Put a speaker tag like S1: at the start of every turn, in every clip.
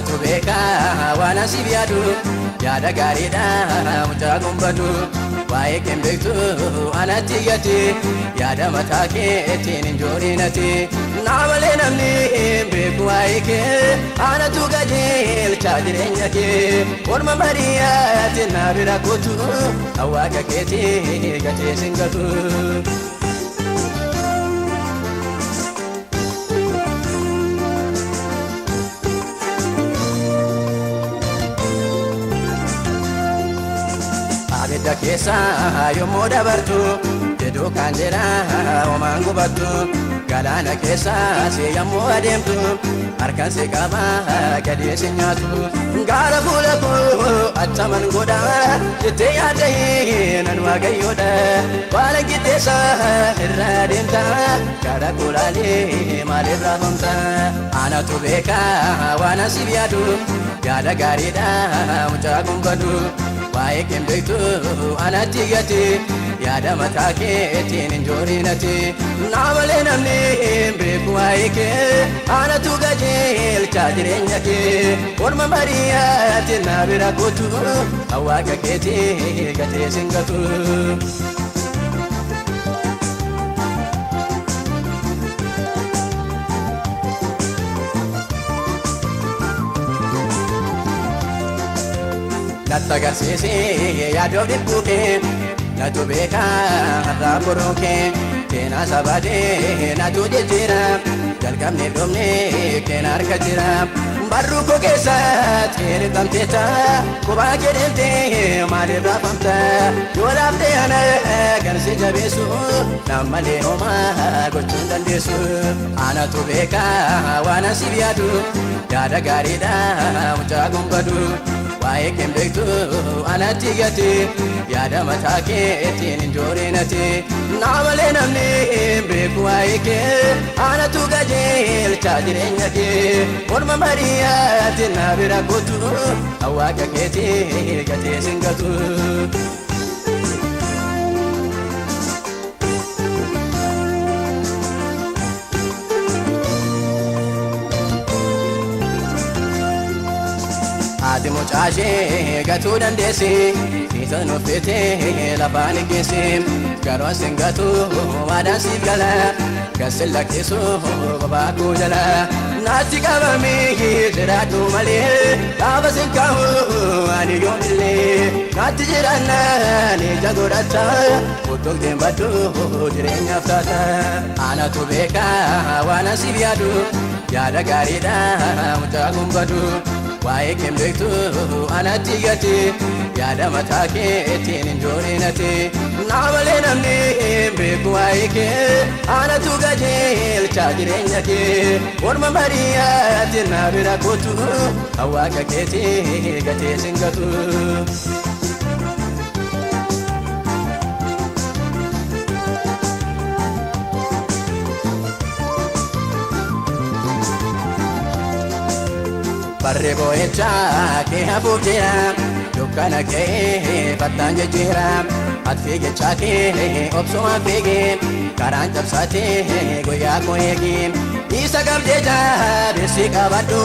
S1: Anatu beeka waan asiif yaadu yaada gaariidha mucaa gumbatu waa'ee keen beektu anatti gati yaada mataa keetiin hin joorinati naa malee namni beeku waa'ee kee anatu qajeelcha jireenya kee orma baadiyyaatti naa bira kootu awwaaqa keetii gatee singatu. Abidda keessa yommuu dabartu jedhu kan jedha homaan gubatu galaana keessa si yommuu adeemtu harkaan si qaba gadi si nyaatu gaara fuula koo achaman godha jettee yaadda nan waaqayyoodha waan qixxeessa irra adeemta gaara kulaalee maaliif raafamta anatu beeka waan asiif yaadu yaada gaariidha mucaa gumbatu waa'ee keen beektu anatti gati yaada mataa keetiin hin joorinati naa malee namni beeku waa'ee kee anatu qajeelcha jireenya kee orma baadiyyaatti naa bira kootu awwaaqa keetii gatee singatu. Nata garsiisi yaadoof dhibbuu kee natu beeka har'aa boroo kee keenaa sabaadee natu jijjiira jalqabnee dhoofnee keena harka jira barruu koo keessatti hirqamteetta kophaa kee deemtee maaliif raafamta yoo laaftee ana garsi jabeessu nam malee homaa gochuu hin dandeessu anatu beeka waan asiif yaadu yaada gaariidha mucaa gumbatu waa'ee keen beektu anatti gati yaada mataa keetiin hin joorinati naa malee namni beeku waa'ee kee anatu qajeelcha jireenya kee orma baadiyyaatti naa bira kootu awwaaqa keetii gatee singatu. Ati mucaashee gatuu dandeessi siisan uffitee lafaan geessi garuu singatu waadaan siif gala gasin lakkisu babaakuu jala naatti qabamee jiraatu malee gaafa sinkaa'u ani yoomillee naatti jiraannaan ija godhata fottoqteen baddu jireenyaaf taata anatu beeka waan asiif yaadu yaada gaariidha mucaa gumbatu waa'ee keen beektu anatti gati yaada mataa keetiin hin joorinati naa malee namni beeku waa'ee kee anatu qajeelcha jireenya kee orma baadiyyaatti naa bira kootu awwaaqa keetii gatee singatu. Barree boo'echa kee hafuuf jira dukkana kee fattaan jijjiira ati fiigichaa kee obsuma fiigee karaan cabsaatee guyyaa koo eegee isa qabdee jabeessii qabadhu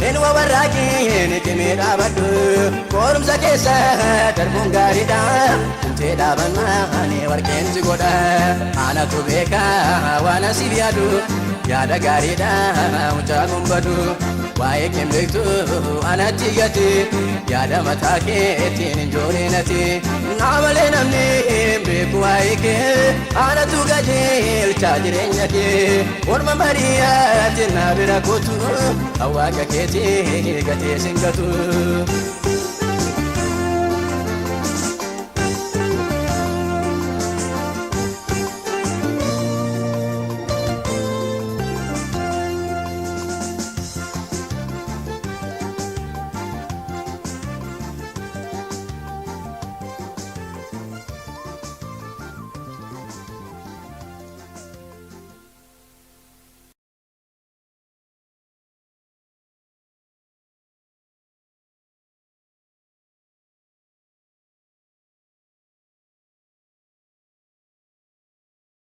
S1: eenyuma warraaqeen cimee dhaabadhu qorumsa keessa darbuun gaariidha intee dhaabannaan warqeen si godha anatu beeka waan asiif yaadu yaada gaariidha mucaa gumbatu waa'ee keen beektu anatti gati yaada mataa keetiin hin joorinati naa malee namni beeku waa'ee kee anatu qajeelcha jireenya kee orma baadiyyaatti naa bira kootu awwaaqa keetii gatee singatu.